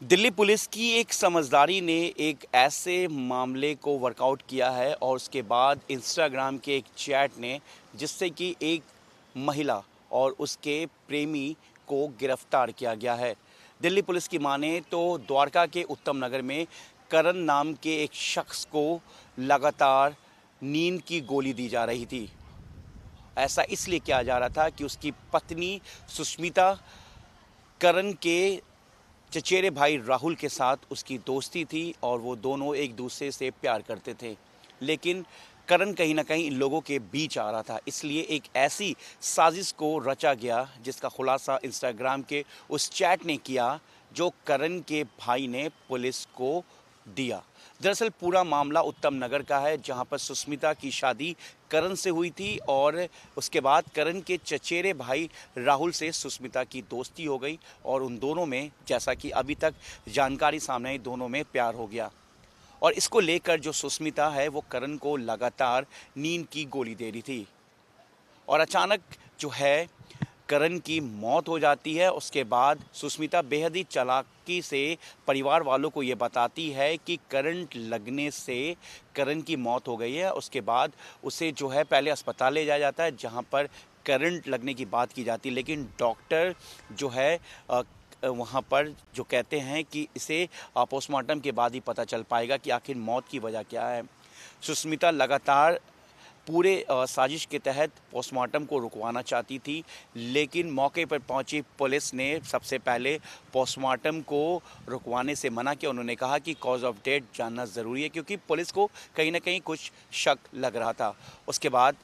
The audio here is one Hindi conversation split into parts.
दिल्ली पुलिस की एक समझदारी ने एक ऐसे मामले को वर्कआउट किया है और उसके बाद इंस्टाग्राम के एक चैट ने जिससे कि एक महिला और उसके प्रेमी को गिरफ्तार किया गया है। दिल्ली पुलिस की माने तो द्वारका के उत्तम नगर में करण नाम के एक शख्स को लगातार नींद की गोली दी जा रही थी। ऐसा इसलिए किया जा रहा था कि उसकी पत्नी सुष्मिता करण के चचेरे भाई राहुल के साथ उसकी दोस्ती थी और वो दोनों एक दूसरे से प्यार करते थे। लेकिन करण कहीं ना कहीं इन लोगों के बीच आ रहा था, इसलिए एक ऐसी साजिश को रचा गया जिसका खुलासा इंस्टाग्राम के उस चैट ने किया जो करण के भाई ने पुलिस को दिया। दरअसल पूरा मामला उत्तम नगर का है, जहां पर सुष्मिता की शादी करण से हुई थी और उसके बाद करण के चचेरे भाई राहुल से सुष्मिता की दोस्ती हो गई और उन दोनों में, जैसा कि अभी तक जानकारी सामने आई, दोनों में प्यार हो गया। और इसको लेकर जो सुष्मिता है वो करण को लगातार नींद की गोली दे रही थी और अचानक जो है करण की मौत हो जाती है। उसके बाद सुष्मिता बेहद ही चालाकी से परिवार वालों को ये बताती है कि करंट लगने से करण की मौत हो गई है। उसके बाद उसे जो है पहले अस्पताल ले जाया जाता है जहां पर करंट लगने की बात की जाती है, लेकिन डॉक्टर जो है वहाँ पर जो कहते हैं कि इसे पोस्टमार्टम के बाद ही पता चल पाएगा कि आखिर मौत की वजह क्या है। सुष्मिता लगातार पूरे साजिश के तहत पोस्टमार्टम को रुकवाना चाहती थी, लेकिन मौके पर पहुंची पुलिस ने सबसे पहले पोस्टमार्टम को रुकवाने से मना किया। उन्होंने कहा कि कॉज ऑफ डेथ जानना ज़रूरी है, क्योंकि पुलिस को कहीं ना कहीं कुछ शक लग रहा था। उसके बाद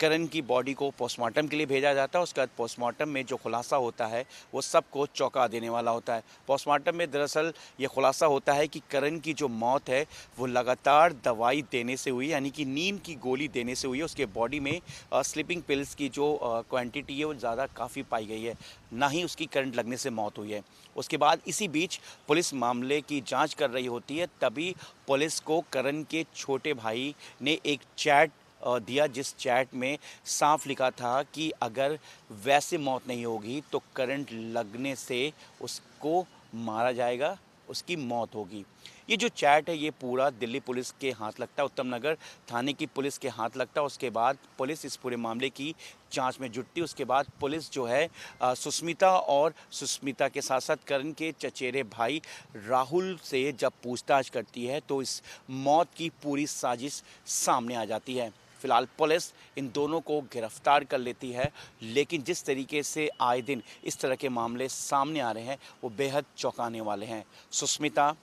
करण की बॉडी को पोस्टमार्टम के लिए भेजा जाता है। उसके बाद पोस्टमार्टम में जो खुलासा होता है वो सबको चौंका देने वाला होता है। पोस्टमार्टम में दरअसल ये खुलासा होता है कि करण की जो मौत है वो लगातार दवाई देने से हुई, यानी कि नींद की गोली देने से हुई है। उसके बॉडी में स्लीपिंग पिल्स की जो क्वांटिटी है वो ज़्यादा काफ़ी पाई गई है, ना ही उसकी करंट लगने से मौत हुई है। उसके बाद इसी बीच पुलिस मामले की जाँच कर रही होती है, तभी पुलिस को करण के छोटे भाई ने एक चैट दिया, जिस चैट में साफ लिखा था कि अगर वैसे मौत नहीं होगी तो करंट लगने से उसको मारा जाएगा, उसकी मौत होगी। ये जो चैट है ये पूरा दिल्ली पुलिस के हाथ लगता है, उत्तम नगर थाने की पुलिस के हाथ लगता है। उसके बाद पुलिस इस पूरे मामले की जांच में जुटती। उसके बाद पुलिस जो है सुष्मिता और सुष्मिता के साथ साथ करण के चचेरे भाई राहुल से जब पूछताछ करती है तो इस मौत की पूरी साजिश सामने आ जाती है। फिलहाल पुलिस इन दोनों को गिरफ्तार कर लेती है, लेकिन जिस तरीके से आए दिन इस तरह के मामले सामने आ रहे हैं वो बेहद चौंकाने वाले हैं। सुष्मिता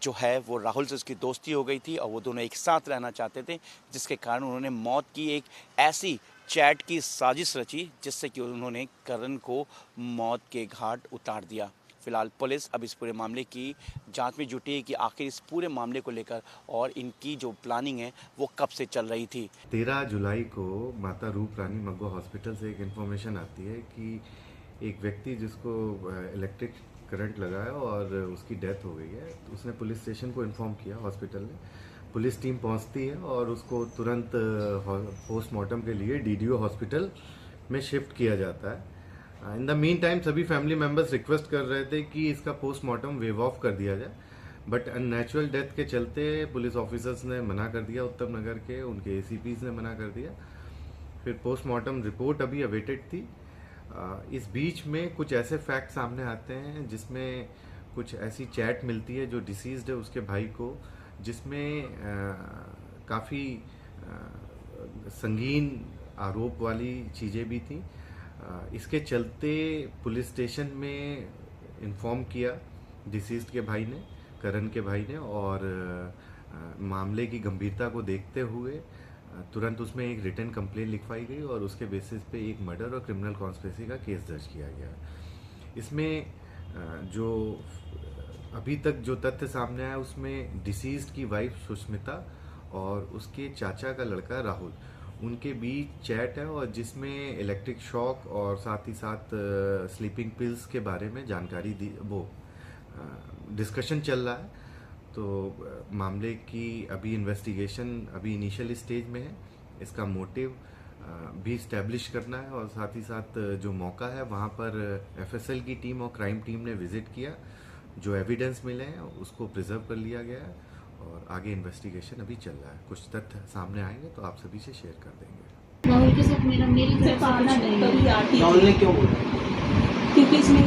जो है वो राहुल से उसकी दोस्ती हो गई थी और वो दोनों एक साथ रहना चाहते थे, जिसके कारण उन्होंने मौत की एक ऐसी चैट की साजिश रची जिससे कि उन्होंने करण को मौत के घाट उतार दिया। फिलहाल पुलिस अब इस पूरे मामले की जांच में जुटी है कि आखिर इस पूरे मामले को लेकर और इनकी जो प्लानिंग है वो कब से चल रही थी। 13 जुलाई को माता रूप रानी मग्गो हॉस्पिटल से एक इन्फॉर्मेशन आती है कि एक व्यक्ति जिसको इलेक्ट्रिक करंट लगा है और उसकी डेथ हो गई है। तो उसने पुलिस स्टेशन को इन्फॉर्म किया, हॉस्पिटल ने पुलिस टीम पहुंचती है और उसको तुरंत पोस्टमार्टम के लिए डीडीओ हॉस्पिटल में शिफ्ट किया जाता है। इन द मीन टाइम सभी फैमिली मेम्बर्स रिक्वेस्ट कर रहे थे कि इसका पोस्टमार्टम वेव ऑफ कर दिया जाए, बट अननेचुरल डेथ के चलते पुलिस ऑफिसर्स ने मना कर दिया, उत्तम नगर के उनके एसीपीज ने मना कर दिया। फिर पोस्टमार्टम रिपोर्ट अभी अवेटेड थी। इस बीच में कुछ ऐसे फैक्ट सामने आते हैं जिसमें कुछ ऐसी चैट मिलती है जो डिसीज्ड है उसके भाई को, जिसमें काफ़ी संगीन आरोप वाली चीज़ें भी थी। इसके चलते पुलिस स्टेशन में इन्फॉर्म किया डिसीज्ड के भाई ने, करण के भाई ने, और मामले की गंभीरता को देखते हुए तुरंत उसमें एक रिटन कंप्लेंट लिखवाई गई और उसके बेसिस पे एक मर्डर और क्रिमिनल कॉन्स्पिरेसी का केस दर्ज किया गया। इसमें जो अभी तक जो तथ्य सामने आया उसमें डिसीज्ड की वाइफ सुष्मिता और उसके चाचा का लड़का राहुल, उनके बीच चैट है और जिसमें इलेक्ट्रिक शॉक और साथ ही साथ स्लीपिंग पिल्स के बारे में जानकारी दी, वो डिस्कशन चल रहा है। तो मामले की अभी इन्वेस्टिगेशन अभी इनिशियल स्टेज में है। इसका मोटिव भी इस्टेब्लिश करना है और साथ ही साथ जो मौका है वहाँ पर एफएसएल की टीम और क्राइम टीम ने विजिट किया, जो एविडेंस मिले हैं उसको प्रिजर्व कर लिया गया है और आगे इन्वेस्टिगेशन अभी चल रहा है। कुछ तथ्य सामने आएंगे तो आप सभी से शेयर कर देंगे। राहुल के साथ मेरी तरफ से आना नहीं है। राहुल ने क्यों बोला? क्योंकि इसने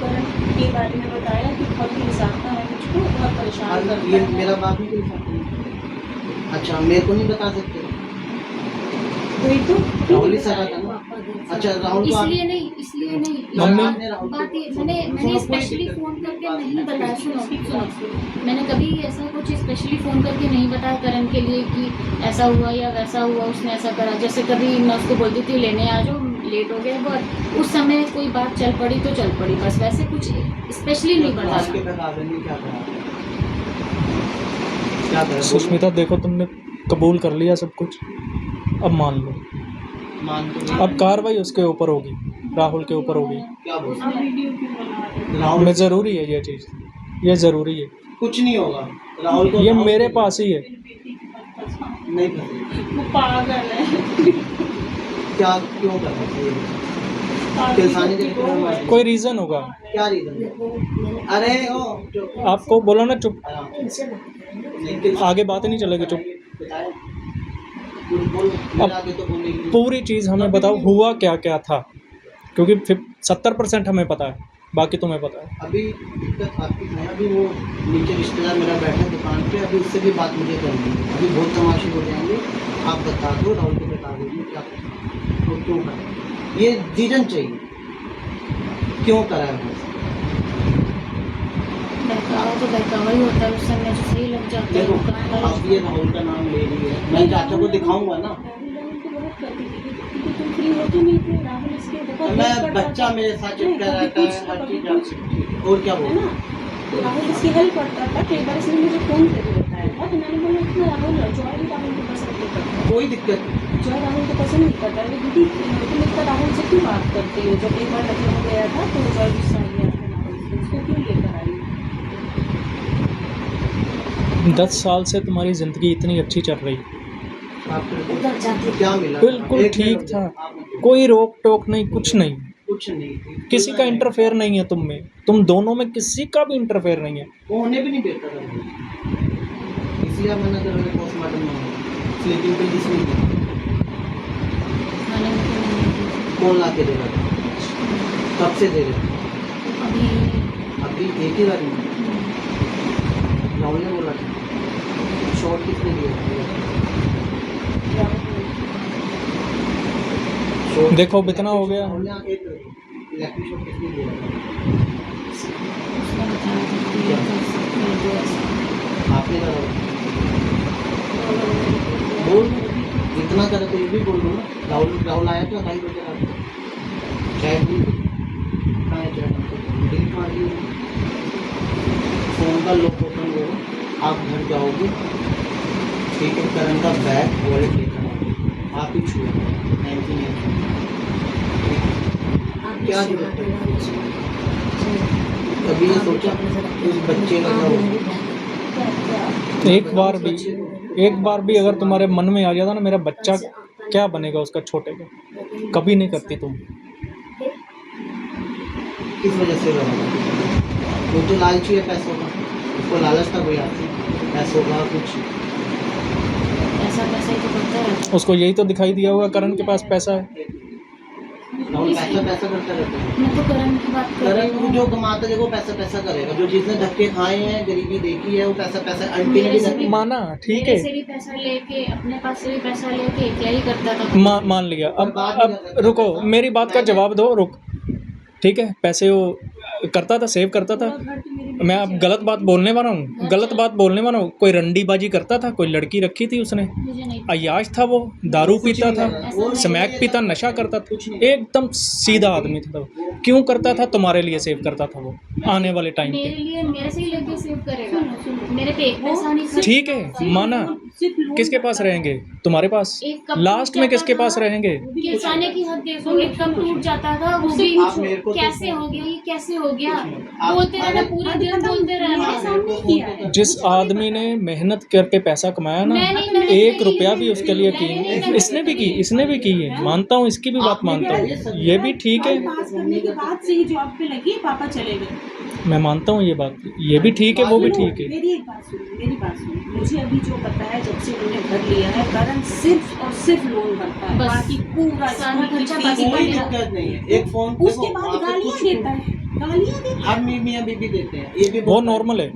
करण के बारे में बताया कि बहुत ही हिसाबता है मुझको, बहुत परेशान करता ये है। मेरा बाप ही कोई साथ नहीं। अच्छा, मेरे को नहीं बता सकते? वही तो राहुल ही सगा था ना। अच्छा, राहुल को इसलिए नहीं मम्मी बात ये मैंने स्पेशली फोन करके नहीं बताया। सुनो, मैंने कभी ऐसा कुछ स्पेशली फोन करके नहीं बताया करण के लिए कि ऐसा हुआ या वैसा हुआ, उसने ऐसा करा। जैसे कभी मैं उसको बोलती थी लेने आ जाओ, लेट हो गया बहुत, उस समय कोई बात चल पड़ी तो चल पड़ी, बस वैसे कुछ स्पेशली नहीं आज के बताया। तक आगे नहीं क्या करा? क्या करा? सुष्मिता देखो, तुमने कबूल कर लिया सब कुछ, अब मान लो। मान तो अब कार्रवाई उसके ऊपर होगी, राहुल के ऊपर होगी। क्या बोल? आप वीडियो क्यों बना रहे हो? राहुल में ज़रूरी है ये चीज़, ये ज़रूरी है। कुछ नहीं होगा। राहुल को ये मेरे पास ही है। मेरी बेटी के पास फंसा। नहीं फंसे। वो पागल है। क्या क्यों करना चाहिए? किसानी के चक्कर में मत- कोई रीज़न होगा। क्या रीजन है? अरे ओ चुप। आपको बोलो ना चुप, आराम से। नहीं, किस- आगे बात नहीं चलेगी, चुप। बताए। बोल, मेरा आगे तो बोलेगी। पूरी चीज़ हमें बताओ, हुआ क्या क्या था, क्योंकि 70% हमें पता है, बाकी तुम्हें पता है। अभी दिक्कत आपकी है। अभी वो नीचे रिश्तेदार मेरा बैठा है दुकान पे, अभी उससे भी बात मुझे करनी है। अभी बहुत तमाशे हो जाएंगे। आप बता दो, राहुल को बता दीजिए क्या वो क्यों करा। ये रीजन चाहिए, क्यों करा है बस। बहकावा तो बहकावा ही होता है, उस समय जो सही लग जाता है देखो, वो काम है। अब ये राहुल का नाम ले रही है, मैं चाचा को दिखाऊंगा ना। राहुल तो बहुत करती थी क्योंकि तुम फ्री होते नहीं थे। राहुल इसके बहुत मैं हेल्प करता बच्चा था। मेरे साथ नहीं, चिपका कभी रहता कुछ, है, हर कभी चीज कुछ, आप- और क्या है बोलूं? ना। तो राहुल इसकी हेल्प करता था। कई बार इसने मुझे फोन करके बताया था, तो मैंने बोला इतना राहुल जॉय भी राहुल को पसंद नहीं करता। कोई दिक्कत नहीं। जॉय राहुल को पसंद नहीं करता है। दीदी तुम इतना राहुल से क्यों बात करते हो? जब एक बार लखनऊ गया था तो जॉय गुस्सा आ गया था राहुल से, उसको क्यों लेकर आई? 10 साल से तुम्हारी ज़िंदगी इतनी अच्छी चल रही, आपको क्या मिला? बिल्कुल एक ठीक मिनट था, आप बताओ। कोई रोक टोक नहीं, कुछ नहीं, कुछ नहीं थी। किसी का इंटरफेयर नहीं है तुम में, तुम दोनों में किसी का भी इंटरफेयर नहीं है। वो होने भी नहीं देता था, इसलिए मैंने कहा पोस्टमार्टम में स्लीपिंग पिल किसने दी? खाने में तो नहीं है। कौन ला के दे रहा था? कब से दे रहे थे? अभी अभी एक ही बार में राहुल ने बोला था। शॉर्ट किसने दिया? शॉर्ट देखो, अब इतना हो गया। राहुल ने आके इलेक्ट्रिक शॉर्ट किसने दिया? उसने बताया था कि ये तो ऐसा। आपने करा। बोल, जितना करे तो ये भी बोल दो ना। राहुल आया था 2:30 बजे रात को। चाय पी कहाँ है चाय? डिलीट मार दी। फोन का लॉक ओपन करो, आप घर जाओगे, ठीक है, करण का बैग वॉलेट लेकर आओ। आप ही छुए क्या जरूरत है? कभी ये सोचा उस बच्चे का क्या होगा? एक बार भी अगर तुम्हारे मन में आ जाता ना मेरा बच्चा क्या बनेगा उसका, छोटे का, कभी नहीं करती तुम। किस वजह से लगा? वो तो लालची है पैसों का, उसको लालच था कोई आपसे पैसों का कुछ। ऐसा पैसा ही तो करता है। उसको यही तो दिखाई दिया होगा करण के पास पैसा है। राहुल पैसा करता रहता है। मैं तो करण की बात कर रही करण हूँ। जो कमाता है वो पैसा करेगा। जो जिसने धक्के खाए हैं, गरीबी देखी है, वो पैसा आंटी ने भी धक्के माना, ठीक मेरे से है, भी पैसा लेके, अपने पास से भी पैसा लेके क्या ही करता था। मान लिया। अब रुको, मेरी बात का जवाब दो, रुक। ठीक है, पैसे वो करता था, सेव करता था। मैं अब गलत बात बोलने वाला हूँ, गलत बात बोलने वाला हूँ। कोई रंडीबाजी करता था, कोई लड़की रखी थी उसने, मुझे नहीं अय्याश था वो, दारू पीता था, स्मैक पीता, नशा करता था, एकदम सीधा आदमी था वो। क्यों करता था? तुम्हारे लिए सेव करता था वो, आने वाले टाइम मेरे पे। लिए, मेरे से ही लेके सेव करेगा। मेरे पे एक पैसा नहीं खर्च। ठीक है, माना। किसके पास रहेंगे? तुम्हारे पास। एक कप लास्ट में किसके पास रहेंगे? किसाने की हद देखो, एक कप टूट जाता था, वो भी आप मेरे को तो- कैसे हो गया, ये कैसे हो गया, आप- बोलते रहना, पूरे दिन बोलते रहना। सामने किया है। जिस आदमी ने मेहनत करके पैसा कमाया ना, मैं नहीं मेहनत 1 करी, रुपया भी उसके लिए मैंने नहीं की, मेहनत इसने भी की, इसने भी की है, मानता हूँ, इसकी भी बात मानता हूँ, ये भी ठीक है। पास करने के बाद से ही जॉब पे लगी, पापा चले गए। मैं मानता हूँ ये बात, ये भी ठीक है वो भी ठीक है। मेरी बात सुनो, मुझे अभी जो पता है जब से उन्होंने घर लिया है करण सिर्फ और सिर्फ लोन भरता है, बस। बाकी पूरा सारा स्कूल की खर्चा फीस बाकी कोई मेरा। दिक्कत नहीं है। एक फोन उसके बाद गालियाँ देता है, गालियाँ देता है। हर मियाँ बीबी देते हैं, ये भी वो बहुत- नॉर्मल है,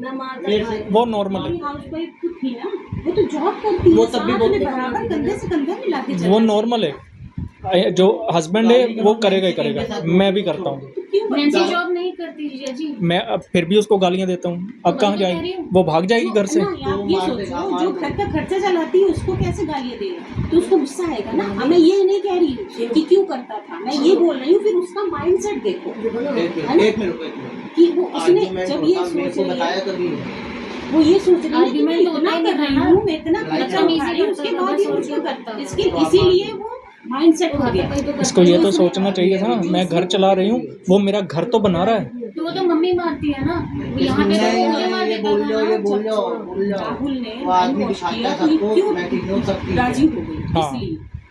मेरे से- वो नॉर्मल हमारी है, हाउसवाइफ खुद थी ना, वो तो जॉब करती है, वो तब भी साथ बहुत- में बराबर कंधे से कंधा मिला के वो चलना नॉर्मल है। जो हस्बैंड है वो करेगा ही करेगा, मैं भी करता हूँ। चाहिए। क्यों नैन्सी बदला? जॉब नहीं करती जीजा जी। मैं अब फिर भी उसको गालियाँ देता हूँ, अब वही कहाँ तो कह जाएगी रही हूँ। वो, भाग जाएगी घर से। ना, आप ये सोचो जो घर का खर्चा चलाती है उसको कैसे गालियाँ देगा, तो उसको गुस्सा आएगा ना। अब मैं ये नहीं कह रही हूँ कि क्यों करता था, मैं ये बोल रही हूँ फिर उसका माइंडसेट देखो एक मिनट कि वो उसने आर्गुमेंट जब ये होता मेरे सोच को रही बताया है, कभी वो ये सोच रही है कि मैं आर्गुमेंट इतना होता ही कर नहीं रही था हूँ, मैं इतना लड़ाई खर्चा झगड़ा उठा रही हूँ, करता उसके था, बाद ये बस और मुझको क्या करता करता इसके था। इसीलिए वो माइंडसेट हो गया। इसको ये तो सोचना चाहिए था ना, मैं घर चला रही हूँ, वो मेरा घर तो बना रहा है। तो वो तो मम्मी मारती है ना, वो यहाँ पे तो वो मुझे मार ये देता बोल था लो, ये ना। बोल लो, बोल लो। राहुल ने वो आदमी brainwash दिखाता किया है तो ये सबको, क्यों मैं ठीक हूँ, सब ठीक है। राजी हो गई, हाँ।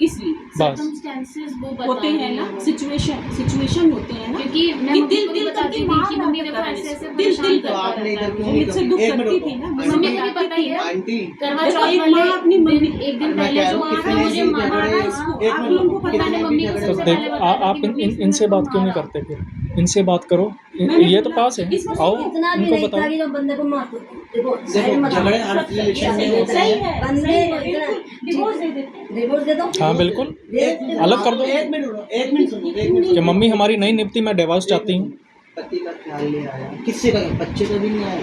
इसलिए बस Circumstances वो बता होते रही हैं ना, वो। सिचुएशन होते हैं ना, क्योंकि मैं कि मम्मी दिल को भी दिल बताती करके थी मार कि रहा मम्मी था देखो करण ऐसे ऐसे इसको। परेशान दिल तो करता आपने रहता इधर है। क्यों वो नहीं मुझसे करती? दुख एक मिनट करती रुको। थी ना, मम्मी को भी बताती पता ही थी है ना। आंटी करवा देखो, चौथ एक वाले माँ अपनी मम्मी एक दिन मैं पहले कह जो रहा हूँ, आपने मुझे कितने मारा झगड़े- ना, इसको, एक आप मिनट लोगों को रुको, पता मैंने है मम्मी को कितने तो सबसे देख पहले बताया था आप कि मम्मी इसने इनसे मेरे को बात क्यों नहीं मारा। करते फिर, इनसे बात करो, मैंने ये तो बोला, पास है, इस वजह आओ से इतना भी उनको नहीं था बताओ। कि जो बंदे को मार दो। देखो देखो झगड़े हर रिलेशन में होते सही हैं। है, बंदे सही है, इतना- बिल्कुल, डिवोर्स दे देते हैं। डिवोर्स दे दो। हाँ बिल्कुल, दे- अलग कर दो। एक मिनट रुको, एक मिनट सुनो, एक मिनट कि सुनो। मम्मी हमारी नहीं निपटी, मैं डिवोर्स चाहती हूँ। पति का ख्याल ले आया, किससे का? बच्चे का भी नहीं आया।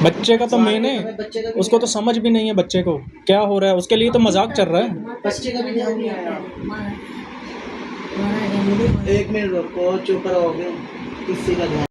बच्चे का तो मेन है, बच्चे का भी उसको नहीं तो समझ भी नहीं है बच्चे को क्या हो रहा है, उसके लिए तो मजाक चल रहा है। बच्चे का भी ध्यान नहीं आया। मारा है, आया। एक मिनट रुको, चुप रहोगे, किससे का ध्यान